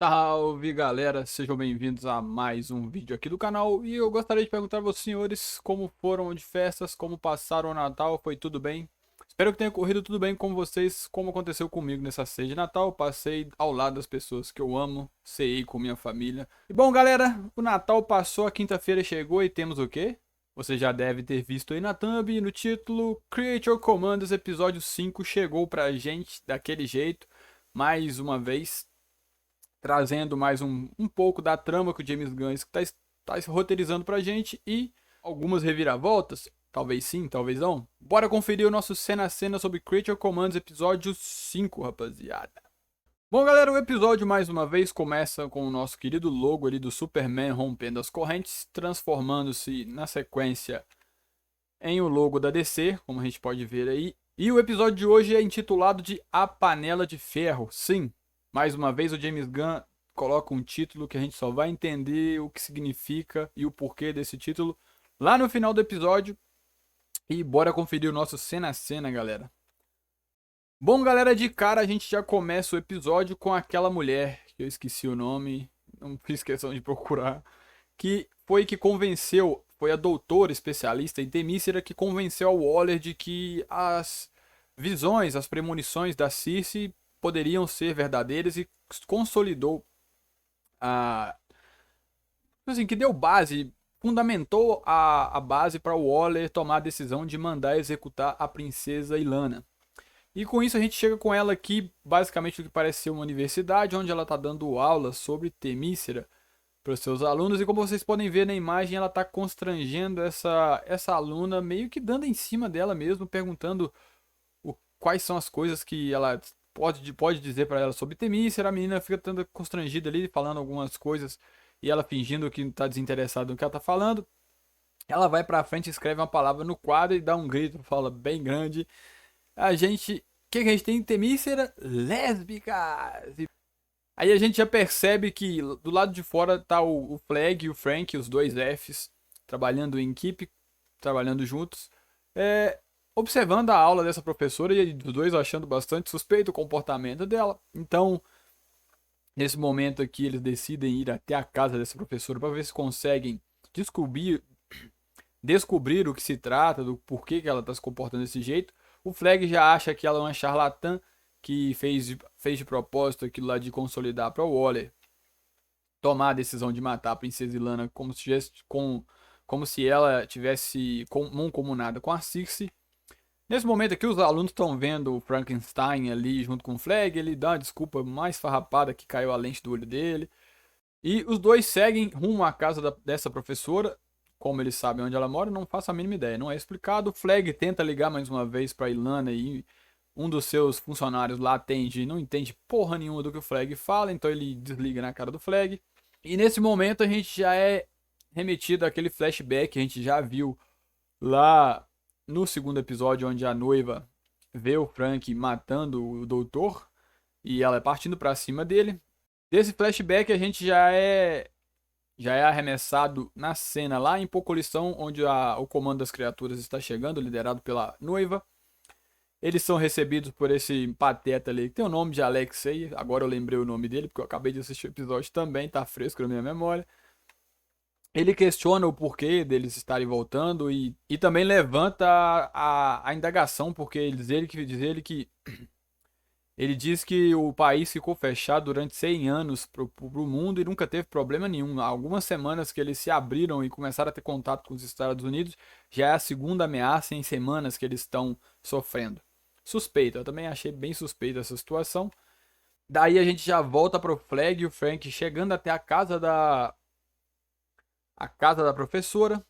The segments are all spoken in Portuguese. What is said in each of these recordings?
Salve galera, sejam bem-vindos a mais um vídeo aqui do canal e eu gostaria de perguntar aos senhores como foram de festas, como passaram o Natal, foi tudo bem? Espero que tenha corrido tudo bem com vocês, como aconteceu comigo nessa ceia de Natal. Passei ao lado das pessoas que eu amo, ceei com minha família. E bom galera, o Natal passou, a quinta-feira chegou e temos o quê? Você já deve ter visto aí na thumb e no título, Creature Commandos Episódio 5 chegou pra gente daquele jeito, mais uma vez trazendo mais um pouco da trama que o James Gunn está roteirizando pra gente e algumas reviravoltas. Talvez sim, talvez não. Bora conferir o nosso cena a cena sobre Creature Commands episódio 5, rapaziada. Bom, galera, o episódio mais uma vez começa com o nosso querido logo ali do Superman rompendo as correntes, transformando-se na sequência em o logo da DC, como a gente pode ver aí. E o episódio de hoje é intitulado de A Panela de Ferro. Sim, mais uma vez o James Gunn coloca um título que a gente só vai entender o que significa e o porquê desse título lá no final do episódio. E bora conferir o nosso cena a cena, galera. Bom, galera, de cara a gente já começa o episódio com aquela mulher, que eu esqueci o nome, não fiz questão de procurar, que foi que convenceu, foi a doutora especialista em Temícera que convenceu o Waller de que as visões, as premonições da Circe poderiam ser verdadeiras e consolidou a, assim, que deu base, fundamentou a base para o Waller tomar a decisão de mandar executar a princesa Ilana. E com isso a gente chega com ela aqui, basicamente o que parece ser uma universidade, onde ela está dando aula sobre Temícera para os seus alunos. E como vocês podem ver na imagem, ela está constrangendo essa aluna, meio que dando em cima dela mesmo, perguntando quais são as coisas que ela pode dizer para ela sobre Temícera. A menina fica toda constrangida ali, falando algumas coisas, e ela fingindo que está desinteressada no que ela está falando. Ela vai para frente, escreve uma palavra no quadro e dá um grito, fala bem grande. A gente. O que a gente tem? Temícera lésbicas! Aí a gente já percebe que do lado de fora tá o Flag e o Frank, os dois Fs, trabalhando em equipe, trabalhando juntos, observando a aula dessa professora e os dois achando bastante suspeito o comportamento dela. Então, nesse momento aqui, eles decidem ir até a casa dessa professora para ver se conseguem descobrir, descobrir o que se trata, do porquê que ela está se comportando desse jeito. O Flag já acha que ela é uma charlatã que fez de propósito aquilo lá de consolidar para o Waller tomar a decisão de matar a princesa Ilana como se ela tivesse mancomunada com a Circe. Nesse momento aqui, os alunos estão vendo o Frankenstein ali junto com o Flag. Ele dá uma desculpa mais farrapada que caiu a lente do olho dele. E os dois seguem rumo à casa dessa professora. Como eles sabem onde ela mora, não faço a mínima ideia. Não é explicado. O Flag tenta ligar mais uma vez para Ilana e um dos seus funcionários lá atende e não entende porra nenhuma do que o Flag fala. Então ele desliga na cara do Flag. E nesse momento a gente já é remetido àquele flashback que a gente já viu lá no segundo episódio, onde a noiva vê o Frank matando o doutor e ela é partindo para cima dele. Desse flashback a gente já é arremessado na cena lá em Pocolição, onde o comando das criaturas está chegando, liderado pela noiva. Eles são recebidos por esse pateta ali, que tem o nome de Alexei. Agora eu lembrei o nome dele, porque eu acabei de assistir o episódio também, tá fresco na minha memória. Ele questiona o porquê deles estarem voltando e também levanta a indagação, porque ele diz que o país ficou fechado durante 100 anos pro mundo e nunca teve problema nenhum. Há algumas semanas que eles se abriram e começaram a ter contato com os Estados Unidos, já é a segunda ameaça em semanas que eles estão sofrendo. Suspeito, eu também achei bem suspeita essa situação. Daí a gente já volta pro Flag e o Frank chegando até a casa da professora.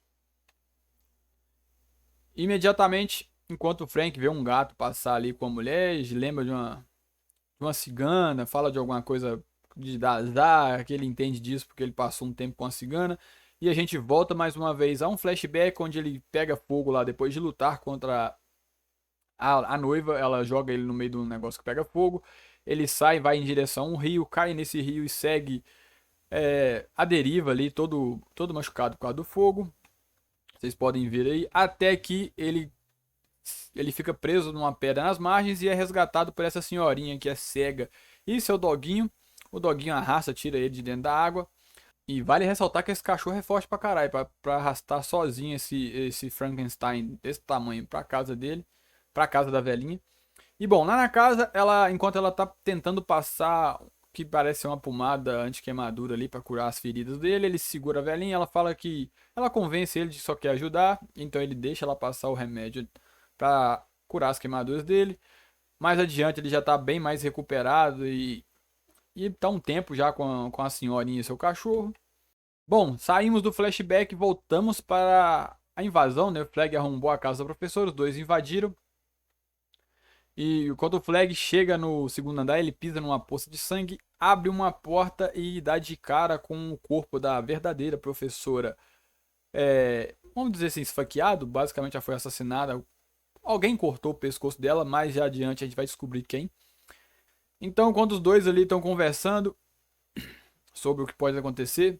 Imediatamente, enquanto o Frank vê um gato passar ali com a mulher, lembra de uma cigana, fala de alguma coisa de dar azar, que ele entende disso porque ele passou um tempo com a cigana. E a gente volta mais uma vez a um flashback onde ele pega fogo lá depois de lutar contra a noiva. Ela joga ele no meio de um negócio que pega fogo. Ele sai, vai em direção a um rio, cai nesse rio e segue a deriva ali, todo machucado por causa do fogo. Vocês podem ver aí, até que ele fica preso numa pedra nas margens e é resgatado por essa senhorinha que é cega e seu doguinho. O doguinho arrasta, tira ele de dentro da água. E vale ressaltar que esse cachorro é forte pra caralho, pra arrastar sozinho esse Frankenstein desse tamanho pra casa dele, pra casa da velhinha. E bom, lá na casa, enquanto ela tá tentando passar o que parece ser uma pomada anti-queimadura ali pra curar as feridas dele, ele segura a velhinha, ela fala que ela convence ele de que só quer ajudar, então ele deixa ela passar o remédio pra curar as queimaduras dele. Mais adiante ele já tá bem mais recuperado e tá um tempo já com a senhorinha e seu cachorro. Bom, saímos do flashback e voltamos para a invasão, né? O Flag arrombou a casa do professor, os dois invadiram. E quando o Flag chega no segundo andar, ele pisa numa poça de sangue, abre uma porta e dá de cara com o corpo da verdadeira professora. Vamos dizer assim, esfaqueado, basicamente já foi assassinada. Alguém cortou o pescoço dela, mais já adiante a gente vai descobrir quem. Então, quando os dois ali estão conversando sobre o que pode acontecer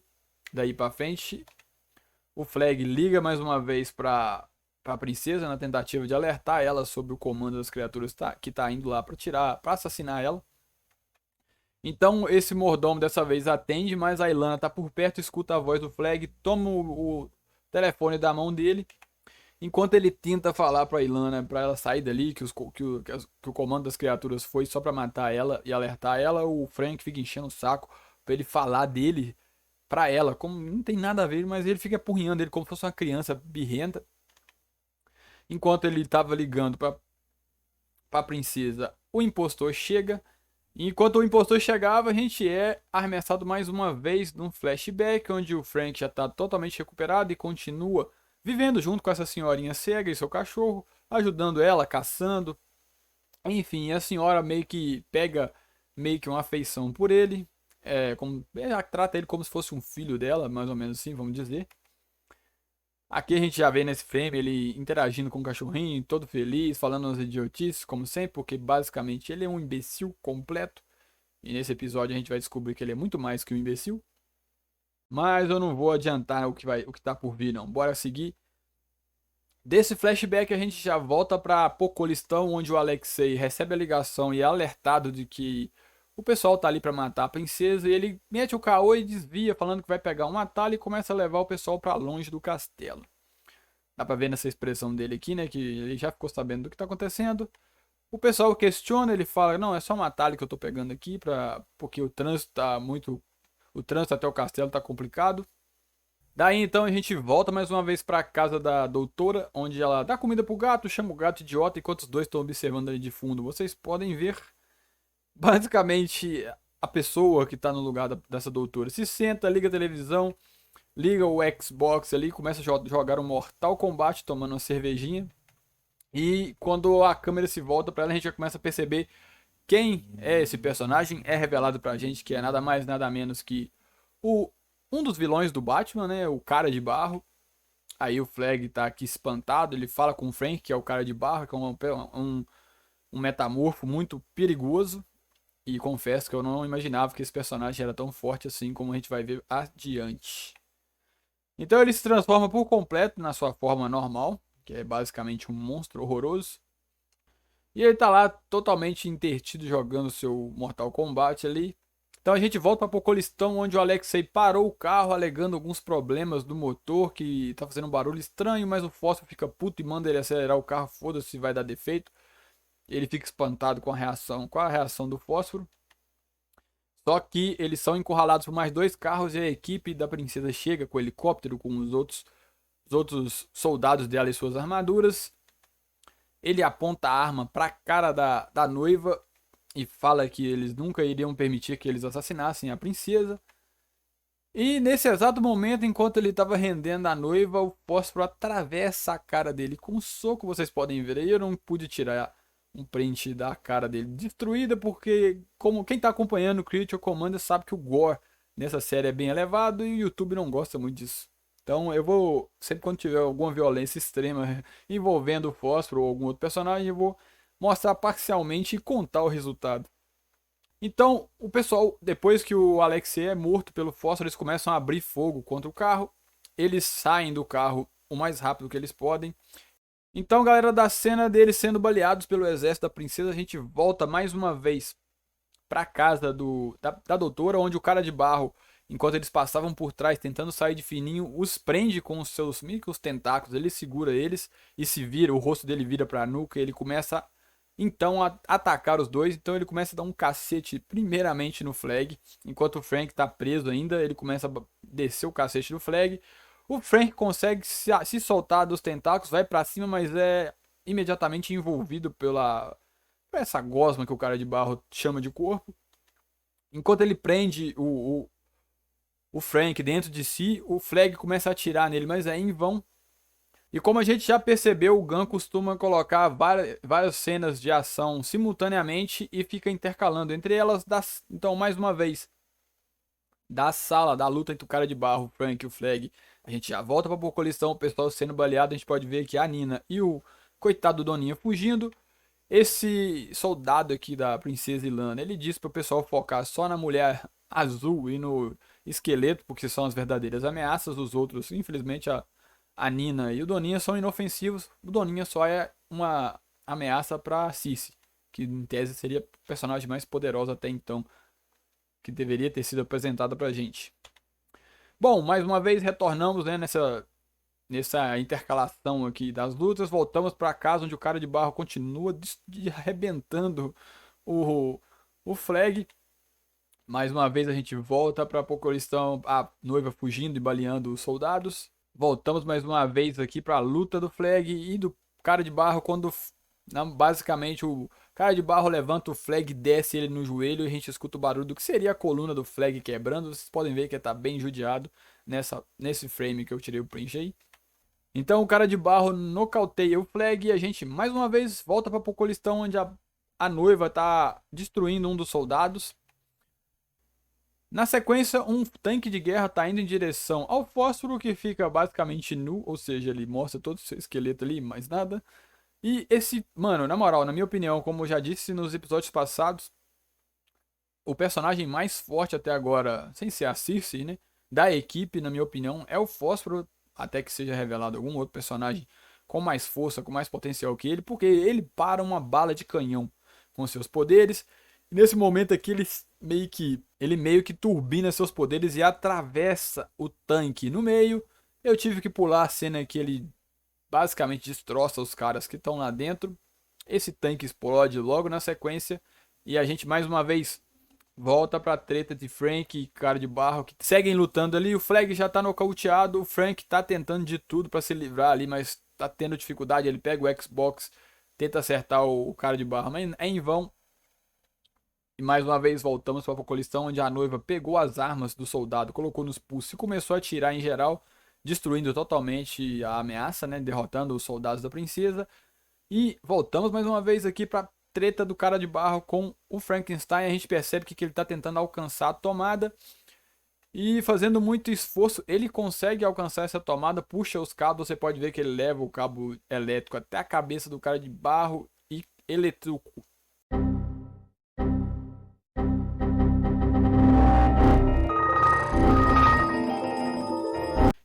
daí pra frente, o Flag liga mais uma vez pra princesa na tentativa de alertar ela sobre o comando das criaturas que tá indo lá pra assassinar ela. Então esse mordomo dessa vez atende, mas a Ilana tá por perto, escuta a voz do Flag, toma o telefone da mão dele. Enquanto ele tenta falar pra Ilana pra ela sair dali, que o comando das criaturas foi só pra matar ela e alertar ela, o Frank fica enchendo o saco pra ele falar dele pra ela, como não tem nada a ver, mas ele fica apurrinhando ele como se fosse uma criança birrenta. Enquanto ele tava ligando pra princesa, o impostor chega. E enquanto o impostor chegava, a gente é arremessado mais uma vez num flashback, onde o Frank já tá totalmente recuperado e continua vivendo junto com essa senhorinha cega e seu cachorro, ajudando ela, caçando. Enfim, a senhora meio que pega meio que uma afeição por ele. Ela trata ele como se fosse um filho dela, mais ou menos assim, vamos dizer. Aqui a gente já vê nesse frame ele interagindo com o cachorrinho, todo feliz, falando umas idiotices, como sempre, porque basicamente ele é um imbecil completo. E nesse episódio a gente vai descobrir que ele é muito mais que um imbecil. Mas eu não vou adiantar o que tá por vir, não. Bora seguir. Desse flashback a gente já volta pra Pocolistão, onde o Alexei recebe a ligação e é alertado de que o pessoal tá ali pra matar a princesa. E ele mete o caô e desvia, falando que vai pegar um atalho e começa a levar o pessoal pra longe do castelo. Dá pra ver nessa expressão dele aqui, né? Que ele já ficou sabendo do que tá acontecendo. O pessoal questiona, ele fala, não, é só um atalho que eu tô pegando aqui, porque o trânsito tá muito. O trânsito até o castelo tá complicado. Daí então a gente volta mais uma vez pra casa da doutora, onde ela dá comida pro gato, chama o gato idiota, enquanto os dois estão observando ali de fundo. Vocês podem ver, basicamente, a pessoa que tá no lugar dessa doutora se senta, liga a televisão, liga o Xbox ali, começa a jogar um Mortal Kombat tomando uma cervejinha. E quando a câmera se volta pra ela, a gente já começa a perceber quem é esse personagem. É revelado pra gente que é nada mais, nada menos que o, um dos vilões do Batman, né? O Cara de Barro. Aí o Flag tá aqui espantado, ele fala com o Frank, que é o Cara de Barro, que é um metamorfo muito perigoso. E confesso que eu não imaginava que esse personagem era tão forte assim, como a gente vai ver adiante. Então ele se transforma por completo na sua forma normal, que é basicamente um monstro horroroso. E ele tá lá totalmente intertido jogando seu Mortal Kombat ali. Então a gente volta para Pocolistão, onde o Alexei parou o carro alegando alguns problemas do motor, que tá fazendo um barulho estranho, mas o Fósforo fica puto e manda ele acelerar o carro, foda-se, vai dar defeito. Ele fica espantado com a reação do Fósforo. Só que eles são encurralados por mais dois carros e a equipe da princesa chega com o helicóptero, com os outros soldados dela e suas armaduras. Ele aponta a arma pra cara da noiva e fala que eles nunca iriam permitir que eles assassinassem a princesa. E nesse exato momento, enquanto ele estava rendendo a noiva, o fósforo atravessa a cara dele com um soco, vocês podem ver aí. Eu não pude tirar um print da cara dele destruída, porque como quem está acompanhando o Critical Commander sabe que o gore nessa série é bem elevado e o YouTube não gosta muito disso. Então eu vou, sempre quando tiver alguma violência extrema envolvendo o Fósforo ou algum outro personagem, eu vou mostrar parcialmente e contar o resultado. Então, o pessoal, depois que o Alexei é morto pelo Fósforo, eles começam a abrir fogo contra o carro. Eles saem do carro o mais rápido que eles podem. Então, galera, da cena deles sendo baleados pelo exército da princesa, a gente volta mais uma vez pra casa da doutora, onde o cara de barro, enquanto eles passavam por trás tentando sair de fininho, os prende com os seus micros tentáculos, ele segura eles e se vira, o rosto dele vira pra nuca e ele começa então a atacar os dois. Então ele começa a dar um cacete primeiramente no Flag, enquanto o Frank tá preso ainda, ele começa a descer o cacete do Flag. O Frank consegue se soltar dos tentáculos, vai pra cima, mas é imediatamente envolvido por essa gosma que o cara de barro chama de corpo. Enquanto ele prende o Frank dentro de si, o Flag começa a atirar nele, mas é em vão. E como a gente já percebeu, o Gun costuma colocar várias cenas de ação simultaneamente e fica intercalando entre elas. Então, mais uma vez, da sala, da luta entre o cara de barro, o Frank e o Flag, a gente já volta pra colisão, o pessoal sendo baleado. A gente pode ver que a Nina e o coitado do Doninha fugindo. Esse soldado aqui da Princesa Ilana, ele disse pro pessoal focar só na mulher azul e no esqueleto, porque são as verdadeiras ameaças. Os outros, infelizmente, a Nina e o Doninha são inofensivos. O Doninha só é uma ameaça pra Cici, que em tese seria a personagem mais poderosa até então, que deveria ter sido apresentada pra gente. Bom, mais uma vez retornamos, né, nessa intercalação aqui das lutas. Voltamos para casa onde o cara de barro continua arrebentando o, o Flag. Mais uma vez a gente volta para Pocolistão, a noiva fugindo e baleando os soldados. Voltamos mais uma vez aqui para a luta do Flag e do cara de barro quando basicamente o cara de barro levanta o Flag, desce ele no joelho e a gente escuta o barulho do que seria a coluna do Flag quebrando. Vocês podem ver que ele tá bem judiado nesse frame que eu tirei o print aí. Então o cara de barro nocauteia o Flag e a gente mais uma vez volta para Pocolistão, onde a noiva tá destruindo um dos soldados. Na sequência, um tanque de guerra tá indo em direção ao fósforo, que fica basicamente nu, ou seja, ele mostra todo o seu esqueleto ali, mais nada. E esse, mano, na moral, na minha opinião, como eu já disse nos episódios passados, o personagem mais forte até agora, sem ser a Circe, né, da equipe, na minha opinião, é o Fósforo, até que seja revelado algum outro personagem com mais força, com mais potencial que ele, porque ele para uma bala de canhão com seus poderes. E nesse momento aqui ele meio que turbina seus poderes e atravessa o tanque no meio. Eu tive que pular a cena que ele basicamente destroça os caras que estão lá dentro. Esse tanque explode logo na sequência e a gente mais uma vez volta pra treta de Frank e cara de barro que seguem lutando ali. O Flag já tá nocauteado. O Frank tá tentando de tudo pra se livrar ali, mas tá tendo dificuldade. Ele pega o Xbox, tenta acertar o cara de barro, mas é em vão. E mais uma vez voltamos para a colisão, onde a noiva pegou as armas do soldado, colocou nos pulsos e começou a atirar em geral, destruindo totalmente a ameaça, né, derrotando os soldados da princesa. E voltamos mais uma vez aqui para treta do cara de barro com o Frankenstein. A gente percebe que ele está tentando alcançar a tomada e fazendo muito esforço ele consegue alcançar essa tomada, puxa os cabos. Você pode ver que ele leva o cabo elétrico até a cabeça do cara de barro e eletrocuta.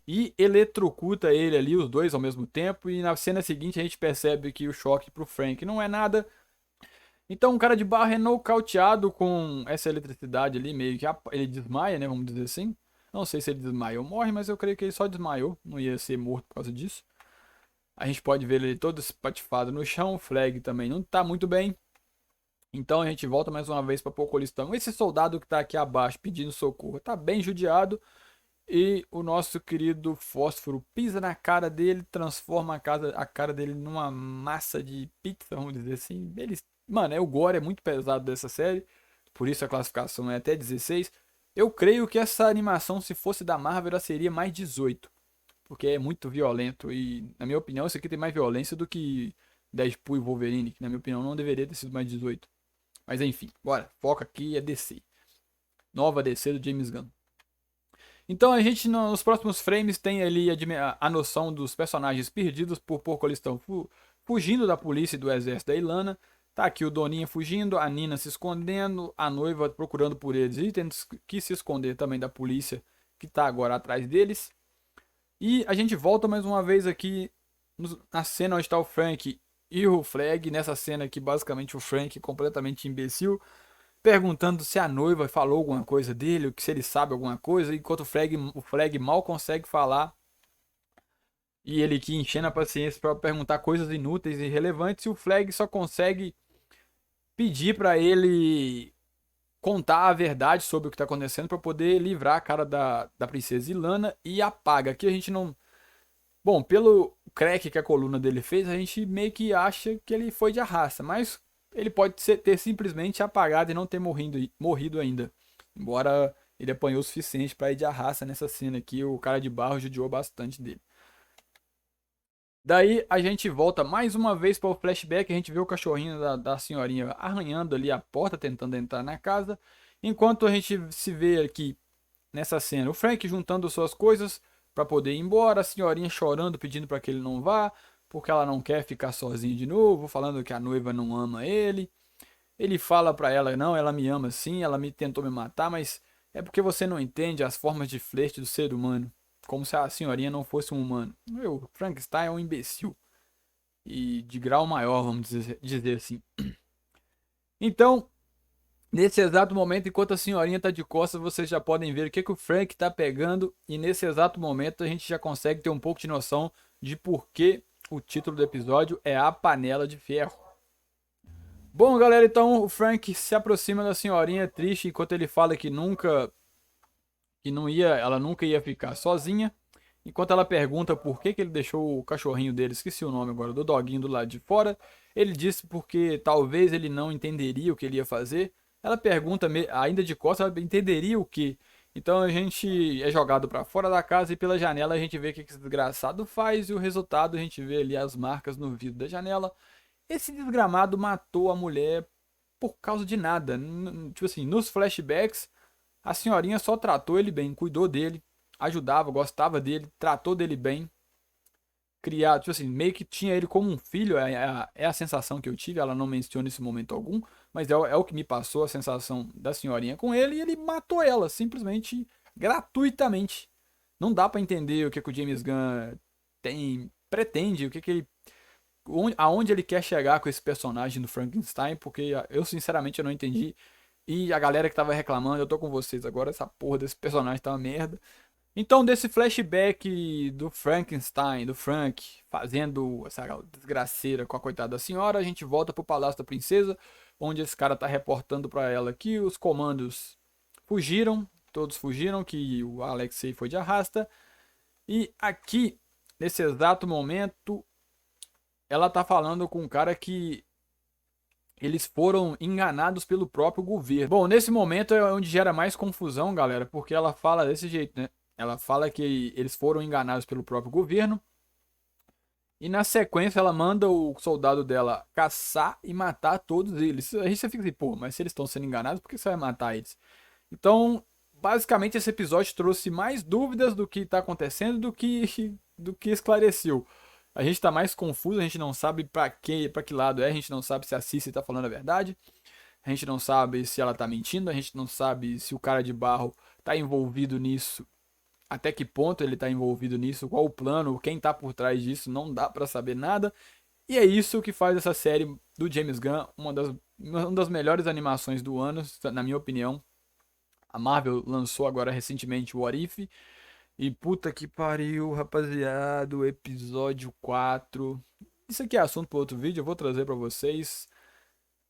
E eletrocuta ele ali, os dois ao mesmo tempo. E na cena seguinte a gente percebe que o choque pro Frank não é nada. Então o cara de barro é nocauteado com essa eletricidade ali, meio que ele desmaia, né, vamos dizer assim. Não sei se ele desmaia ou morre, mas eu creio que ele só desmaiou, não ia ser morto por causa disso. A gente pode ver ele todo espatifado no chão, o Flag também não tá muito bem. Então a gente volta mais uma vez para Pocolistão. Esse soldado que tá aqui abaixo pedindo socorro tá bem judiado. E o nosso querido Fósforo pisa na cara dele, transforma a cara dele numa massa de pizza, vamos dizer assim. Mano, o gore é muito pesado dessa série, por isso a classificação é até 16. Eu creio que essa animação, se fosse da Marvel, ela seria mais 18, porque é muito violento. E, na minha opinião, isso aqui tem mais violência do que Deadpool e Wolverine, que na minha opinião não deveria ter sido mais 18. Mas enfim, bora, foca aqui, é DC. Nova DC do James Gunn. Então a gente nos próximos frames tem ali a noção dos personagens perdidos por Pocolistão fugindo da polícia e do exército da Ilana. Tá aqui o Doninha fugindo, a Nina se escondendo, a noiva procurando por eles e tendo que se esconder também da polícia que tá agora atrás deles. E a gente volta mais uma vez aqui na cena onde está o Frank e o Flag. Nessa cena aqui basicamente o Frank completamente imbecil perguntando se a noiva falou alguma coisa dele, ou que se ele sabe alguma coisa, enquanto o Flag mal consegue falar. E ele aqui enchendo a paciência para perguntar coisas inúteis e irrelevantes, e o Flag só consegue pedir para ele contar a verdade sobre o que tá acontecendo para poder livrar a cara da princesa Ilana e apaga. Aqui a gente não. Bom, pelo crack que a coluna dele fez, a gente meio que acha que ele foi de arrasta, mas ele pode ter simplesmente apagado e não ter morrido ainda. Embora ele apanhou o suficiente para ir de arrasta nessa cena aqui, o cara de barro judiou bastante dele. Daí a gente volta mais uma vez para o flashback, a gente vê o cachorrinho da senhorinha arranhando ali a porta, tentando entrar na casa. Enquanto a gente se vê aqui nessa cena, o Frank juntando suas coisas para poder ir embora, a senhorinha chorando, pedindo para que ele não vá, porque ela não quer ficar sozinha de novo, falando que a noiva não ama ele. Ele fala para ela, não, ela me ama sim, ela me tentou me matar, mas é porque você não entende as formas de flerte do ser humano. Como se a senhorinha não fosse um humano. O Frankenstein é um imbecil. E de grau maior, vamos dizer assim. Então, nesse exato momento, enquanto a senhorinha tá de costas, vocês já podem ver o que o Frank tá pegando. E nesse exato momento a gente já consegue ter um pouco de noção de por que o título do episódio é A Panela de Ferro. Bom, galera, então o Frank se aproxima da senhorinha triste enquanto ele fala que não ia, ela nunca ia ficar sozinha. Enquanto ela pergunta por que ele deixou o cachorrinho dele, esqueci o nome agora, do doguinho do lado de fora, ele disse porque talvez ele não entenderia o que ele ia fazer. Ela pergunta, ainda de costas, ela entenderia o que. Então a gente é jogado para fora da casa e pela janela a gente vê o que esse desgraçado faz e o resultado a gente vê ali as marcas no vidro da janela. Esse desgramado matou a mulher por causa de nada. Tipo assim, nos flashbacks, a senhorinha só tratou ele bem, cuidou dele, ajudava, gostava dele, tratou dele bem. Criado, tipo assim, meio que tinha ele como um filho, é a sensação que eu tive. Ela não menciona esse momento algum, mas é o que me passou a sensação da senhorinha com ele. E ele matou ela, simplesmente, gratuitamente. Não dá pra entender o que o James Gunn pretende, o que ele aonde ele quer chegar com esse personagem do Frankenstein, porque eu sinceramente eu não entendi. E a galera que tava reclamando, eu tô com vocês agora, essa porra desse personagem tá uma merda. Então, desse flashback do Frankenstein, do Frank, fazendo essa desgraceira com a coitada da senhora, a gente volta pro Palácio da Princesa, onde esse cara tá reportando pra ela que os comandos fugiram, todos fugiram, que o Alexei foi de arrasta. E aqui, nesse exato momento, ela tá falando com um cara que eles foram enganados pelo próprio governo. Bom, nesse momento é onde gera mais confusão, galera, porque ela fala desse jeito, né? Ela fala que eles foram enganados pelo próprio governo. E na sequência ela manda o soldado dela caçar e matar todos eles. Aí você fica assim, pô, mas se eles estão sendo enganados, por que você vai matar eles? Então, basicamente esse episódio trouxe mais dúvidas do que está acontecendo do que esclareceu. A gente tá mais confuso, a gente não sabe para que lado é, a gente não sabe se a Cici tá falando a verdade, a gente não sabe se ela tá mentindo, a gente não sabe se o cara de barro tá envolvido nisso, até que ponto ele tá envolvido nisso, qual o plano, quem tá por trás disso, não dá para saber nada. E é isso que faz essa série do James Gunn uma das melhores animações do ano, na minha opinião. A Marvel lançou agora recentemente o What If, e puta que pariu, rapaziada, o episódio 4. Isso aqui é assunto para outro vídeo, eu vou trazer para vocês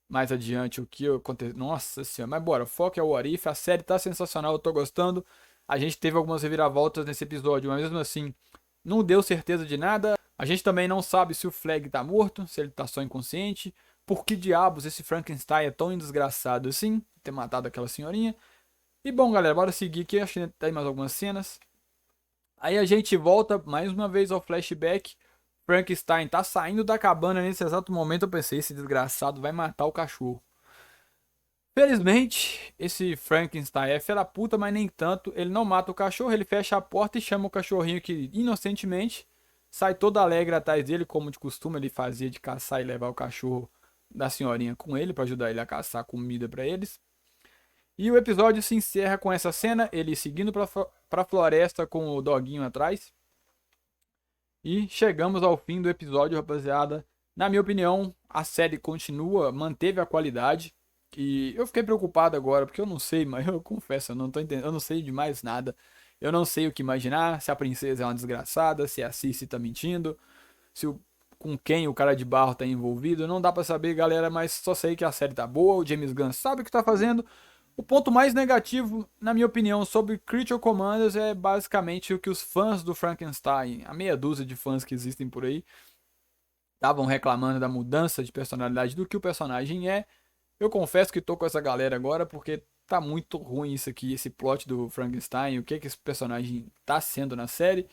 mais adiante o que aconteceu. Nossa senhora, mas bora, foco é o What If, a série tá sensacional, eu tô gostando. A gente teve algumas reviravoltas nesse episódio, mas mesmo assim, não deu certeza de nada. A gente também não sabe se o Flag tá morto, se ele tá só inconsciente. Por que diabos esse Frankenstein é tão desgraçado assim, ter matado aquela senhorinha. E bom, galera, bora seguir aqui, acho que tem mais algumas cenas. Aí a gente volta mais uma vez ao flashback. Frankenstein tá saindo da cabana nesse exato momento. Eu pensei, esse desgraçado vai matar o cachorro. Felizmente, esse Frankenstein é fera puta, mas nem tanto. Ele não mata o cachorro, ele fecha a porta e chama o cachorrinho que inocentemente sai todo alegre atrás dele, como de costume ele fazia de caçar e levar o cachorro da senhorinha com ele para ajudar ele a caçar comida para eles. E o episódio se encerra com essa cena, ele seguindo pra floresta com o doguinho atrás. E chegamos ao fim do episódio, rapaziada. Na minha opinião, a série continua, manteve a qualidade E eu fiquei preocupado agora, porque eu não sei, mas eu confesso, eu não tô entendendo, eu não sei de mais nada. Eu não sei o que imaginar, se a princesa é uma desgraçada, se a Cici tá mentindo, se o, com quem o cara de barro tá envolvido, não dá pra saber, galera, mas só sei que a série tá boa, o James Gunn sabe o que tá fazendo. O ponto mais negativo, na minha opinião, sobre Creature Commandos é basicamente o que os fãs do Frankenstein, a meia dúzia de fãs que existem por aí, estavam reclamando da mudança de personalidade do que o personagem é. Eu confesso que tô com essa galera agora porque tá muito ruim isso aqui, esse plot do Frankenstein, o que que esse personagem tá sendo na série.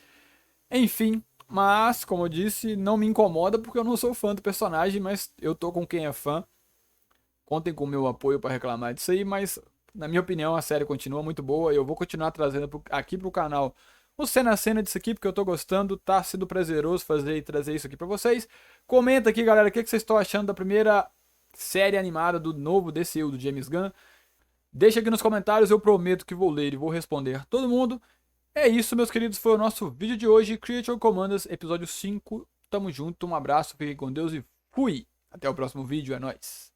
Enfim, mas como eu disse, não me incomoda porque eu não sou fã do personagem, mas eu tô com quem é fã. Contem com o meu apoio para reclamar disso aí, mas na minha opinião a série continua muito boa e eu vou continuar trazendo aqui pro canal o cena a cena disso aqui porque eu tô gostando, tá sendo prazeroso fazer e trazer isso aqui para vocês. Comenta aqui, galera, o que vocês estão achando da primeira série animada do novo DCU do James Gunn. Deixa aqui nos comentários, eu prometo que vou ler e vou responder todo mundo. É isso, meus queridos, foi o nosso vídeo de hoje, Creature Commandos, episódio 5. Tamo junto, um abraço, fiquem com Deus e fui! Até o próximo vídeo, é nóis!